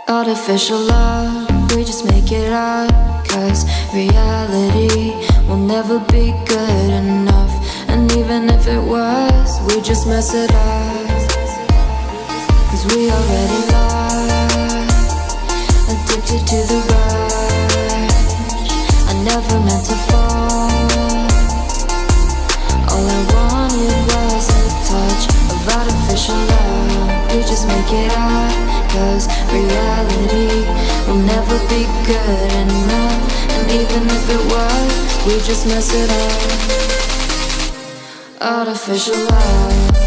Artificial love, we just make it up, 'cause reality will never be good enough. And even if it was, we just mess it up, 'cause we already lost, addicted to the rush. I never meant to fall. All I wanted was a touch of artificial love. We just make it up, 'cause reality will never be good enough. And even if it was, we just mess it up. Artificial love.